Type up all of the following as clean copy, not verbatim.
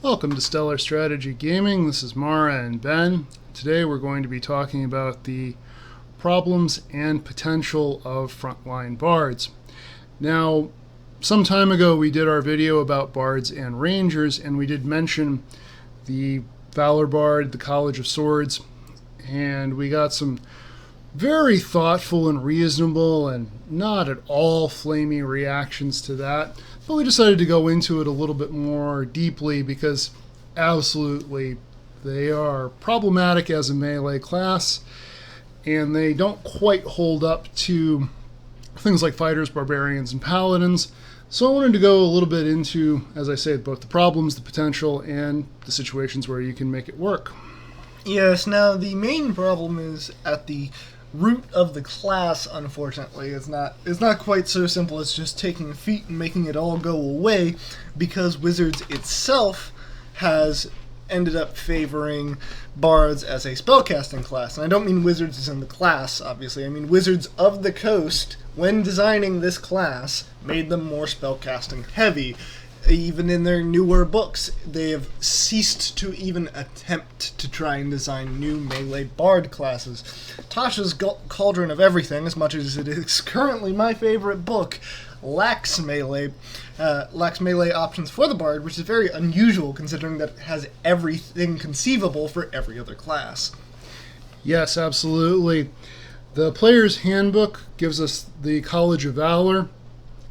Welcome to Stellar Strategy Gaming. This is Mara and Ben. Today we're going to be talking about the problems and potential of frontline bards. Now, some time ago we did our video about bards and rangers, and we did mention the Valor Bard, the College of Swords, and we got some very thoughtful and reasonable and not at all flamey reactions to that. But we decided to go into it a little bit more deeply because absolutely they are problematic as a melee class, and they don't quite hold up to things like fighters, barbarians, and paladins. So I wanted to go a little bit into, as I say, both the problems, the potential, and the situations where you can make it work. Yes, now the main problem is at the root of the class, unfortunately. It's not quite so simple as just taking a feat and making it all go away, because Wizards itself has ended up favoring bards as a spellcasting class. And I don't mean Wizards as in the class, obviously. I mean Wizards of the Coast, when designing this class, made them more spellcasting heavy. Even in their newer books, they have ceased to even attempt to try and design new melee bard classes. Tasha's Cauldron of Everything, as much as it is currently my favorite book, lacks melee options for the bard, which is very unusual considering that it has everything conceivable for every other class. Yes, absolutely. The Player's Handbook gives us the College of Valor.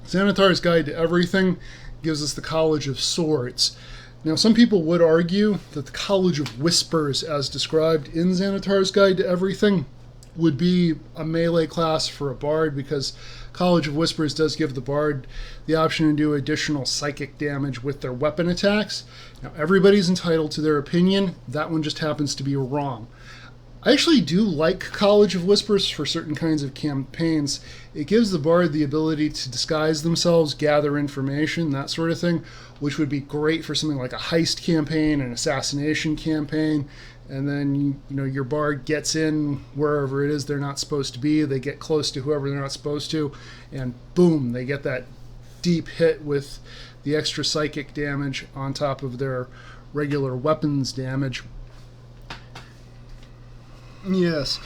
Xanathar's Guide to Everything gives us the College of Swords. Now, some people would argue that the College of Whispers, as described in Xanathar's Guide to Everything, would be a melee class for a bard, because College of Whispers does give the bard the option to do additional psychic damage with their weapon attacks. Now, everybody's entitled to their opinion. That one just happens to be wrong. I actually do like College of Whispers for certain kinds of campaigns. It gives the bard the ability to disguise themselves, gather information, that sort of thing, which would be great for something like a heist campaign, an assassination campaign, and then your bard gets in wherever it is they're not supposed to be. They get close to whoever they're not supposed to, and boom, they get that deep hit with the extra psychic damage on top of their regular weapons damage. Yes.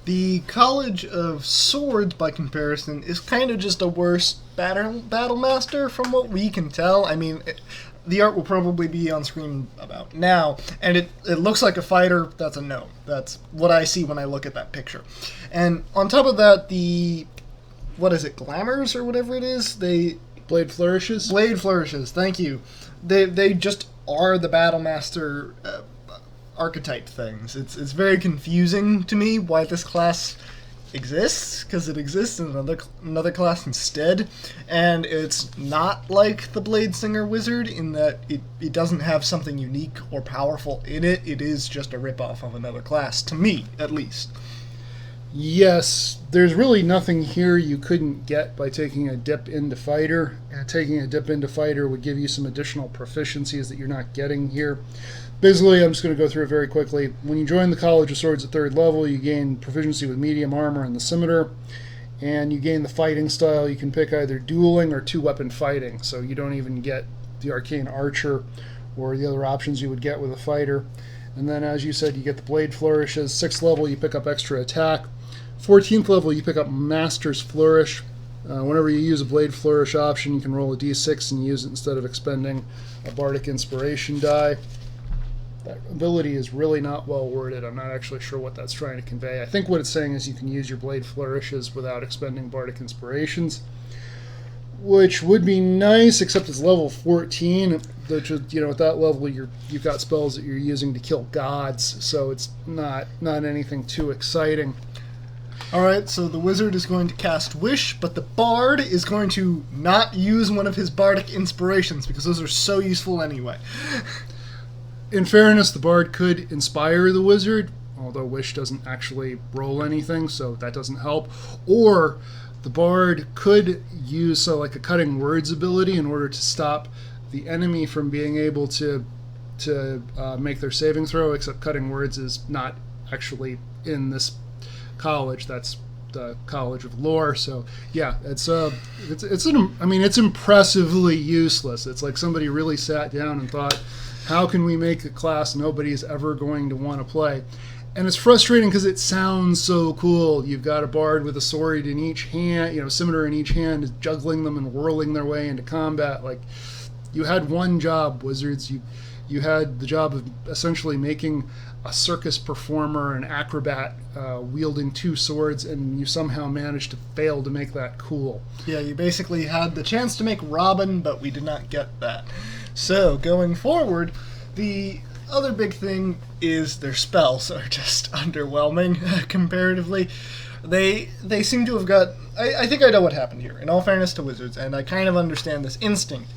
The College of Swords, by comparison, is kind of just a worse battle master from what we can tell. I mean, the art will probably be on screen about now, and it looks like a fighter. That's a no. That's what I see when I look at that picture. And on top of that, glamours or whatever it is? Blade Flourishes? Blade Flourishes, thank you. They just are the battle master archetype things. It's very confusing to me why this class exists, because it exists in another class instead, and it's not like the Blade Singer Wizard in that it doesn't have something unique or powerful in it. It is just a ripoff of another class, to me, at least. Yes, there's really nothing here you couldn't get by taking a dip into fighter. Taking a dip into fighter would give you some additional proficiencies that you're not getting here. Basically, I'm just going to go through it very quickly. When you join the College of Swords at 3rd level, you gain proficiency with medium armor and the scimitar, and you gain the fighting style. You can pick either dueling or two-weapon fighting, so you don't even get the arcane archer or the other options you would get with a fighter. And then, as you said, you get the blade flourishes. 6th level, you pick up extra attack. 14th level, you pick up Master's Flourish. Whenever you use a blade flourish option, you can roll a d6 and use it instead of expending a bardic inspiration die. That ability is really not well worded. I'm not actually sure what that's trying to convey. I think what it's saying is you can use your blade flourishes without expending bardic inspirations, which would be nice, except it's level 14. Which, at that level you've got spells that you're using to kill gods, so it's not anything too exciting. Alright, so the wizard is going to cast Wish, but the bard is going to not use one of his bardic inspirations, because those are so useful anyway. In fairness, the bard could inspire the wizard, although Wish doesn't actually roll anything, so that doesn't help. Or the bard could use like a cutting words ability in order to stop the enemy from being able to make their saving throw, except cutting words is not actually in this college. That's the College of Lore. So yeah, it's impressively useless. It's like somebody really sat down and thought, How can we make a class nobody's ever going to want to play? And it's frustrating because it sounds so cool. You've got a bard with a sword in each hand, scimitar in each hand, juggling them and whirling their way into combat. Like, you had one job, Wizards. You had the job of essentially making a circus performer, an acrobat, wielding two swords, and you somehow managed to fail to make that cool. Yeah, you basically had the chance to make Robin, but we did not get that. So, going forward, the other big thing is their spells are just underwhelming comparatively. They seem to have got... I think I know what happened here, in all fairness to Wizards, and I kind of understand this instinct.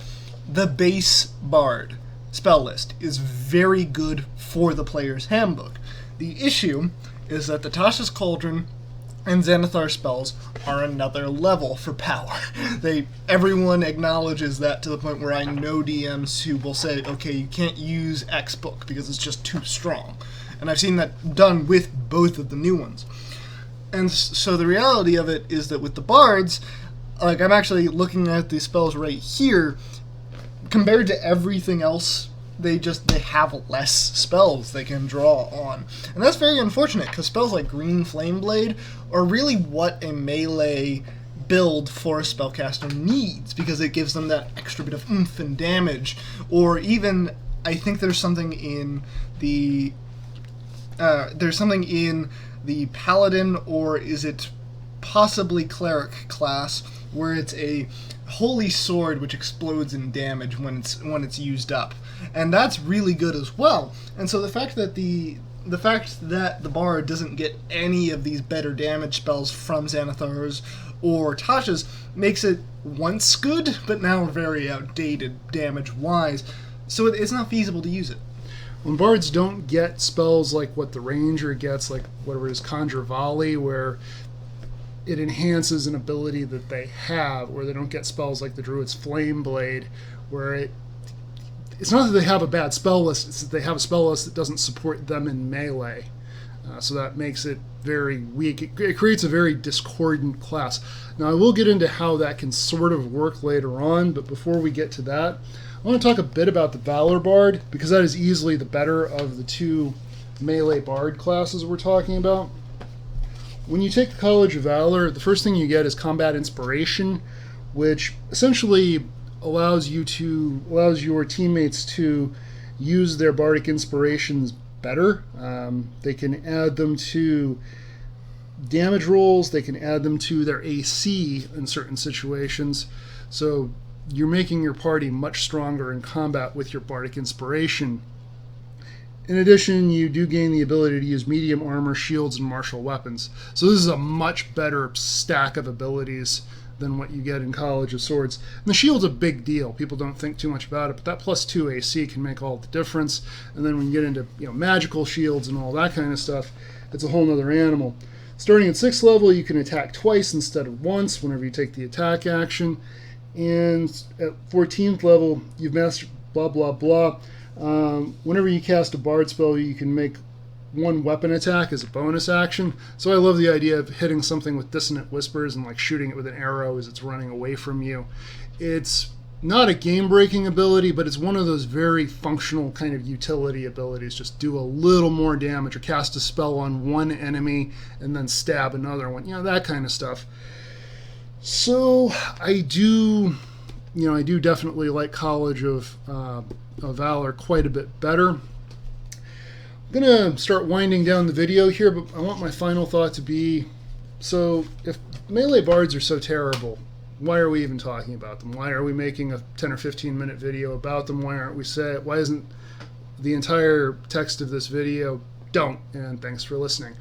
The base Bard spell list is very good for the player's handbook. The issue is that the Tasha's Cauldron and Xanathar spells are another level for power. Everyone acknowledges that, to the point where I know DMs who will say, okay, you can't use X book because it's just too strong. And I've seen that done with both of the new ones. And so the reality of it is that with the bards, like, I'm actually looking at these spells right here, compared to everything else, they have less spells they can draw on. And that's very unfortunate, because spells like Green Flame Blade are really what a melee build for a spellcaster needs, because it gives them that extra bit of oomph and damage. Or even, I think there's something in the Paladin, or is it possibly Cleric class, where it's a holy sword which explodes in damage when it's used up, and that's really good as well. And so the fact that the bard doesn't get any of these better damage spells from Xanathar's or Tasha's makes it once good, but now very outdated damage-wise, so it's not feasible to use it. When bards don't get spells like what the ranger gets, like whatever it is, Conjure Volley, where it enhances an ability that they have, or they don't get spells like the Druid's Flame Blade, where it's not that they have a bad spell list, it's that they have a spell list that doesn't support them in melee. So that makes it very weak. It creates a very discordant class. Now, I will get into how that can sort of work later on, but before we get to that, I want to talk a bit about the Valor Bard, because that is easily the better of the two melee bard classes we're talking about. When you take the College of Valor, the first thing you get is Combat Inspiration, which essentially allows your teammates to use their bardic inspirations better. They can add them to damage rolls, they can add them to their AC in certain situations. So you're making your party much stronger in combat with your bardic inspiration. In addition, you do gain the ability to use medium armor, shields, and martial weapons. So this is a much better stack of abilities than what you get in College of Swords. And the shield's a big deal. People don't think too much about it, but that +2 AC can make all the difference. And then when you get into magical shields and all that kind of stuff, it's a whole other animal. Starting at 6th level, you can attack twice instead of once whenever you take the attack action. And at 14th level, you've mastered blah, blah, blah. Whenever you cast a bard spell, you can make one weapon attack as a bonus action. So I love the idea of hitting something with Dissonant Whispers and like shooting it with an arrow as it's running away from you. It's not a game-breaking ability, but it's one of those very functional kind of utility abilities. Just do a little more damage or cast a spell on one enemy and then stab another one. That kind of stuff. So I do definitely like College of Valor quite a bit better. I'm going to start winding down the video here, but I want my final thought to be, so if melee bards are so terrible, why are we even talking about them? Why are we making a 10 or 15 minute video about them? Why isn't the entire text of this video don't? And thanks for listening.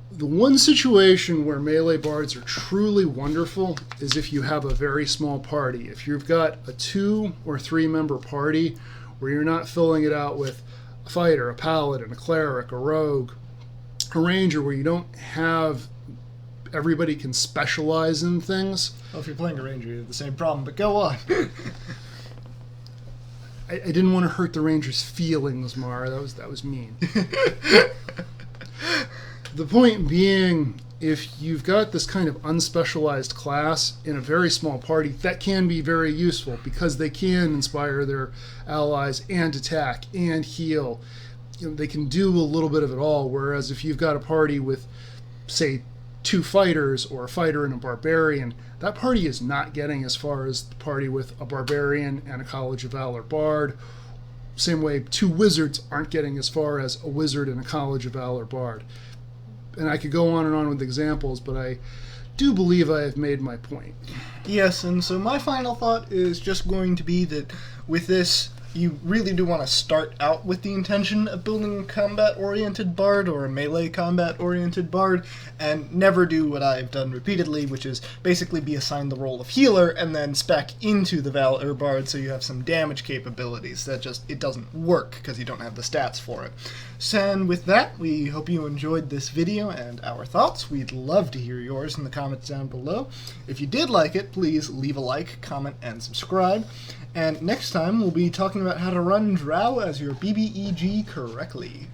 The one situation where melee bards are truly wonderful is if you have a very small party. If you've got a 2 or 3 member party where you're not filling it out with a fighter, a paladin, a cleric, a rogue, a ranger, where you don't have everybody can specialize in things. Well, if you're playing a ranger, you have the same problem, but go on. I didn't want to hurt the ranger's feelings, Mara. That was mean. The point being, if you've got this kind of unspecialized class in a very small party, that can be very useful because they can inspire their allies and attack and heal. They can do a little bit of it all, whereas if you've got a party with, say, 2 fighters or a fighter and a barbarian, that party is not getting as far as the party with a barbarian and a College of Valor bard. Same way 2 wizards aren't getting as far as a wizard and a College of Valor bard. And I could go on and on with examples, but I do believe I have made my point. Yes, and so my final thought is just going to be that with this, you really do want to start out with the intention of building a combat-oriented bard or a melee combat-oriented bard, and never do what I've done repeatedly, which is basically be assigned the role of healer and then spec into the Valor bard so you have some damage capabilities. That just, it doesn't work because you don't have the stats for it. So, and with that, we hope you enjoyed this video and our thoughts. We'd love to hear yours in the comments down below. If you did like it, please leave a like, comment, and subscribe. And next time, we'll be talking about how to run Drow as your BBEG correctly.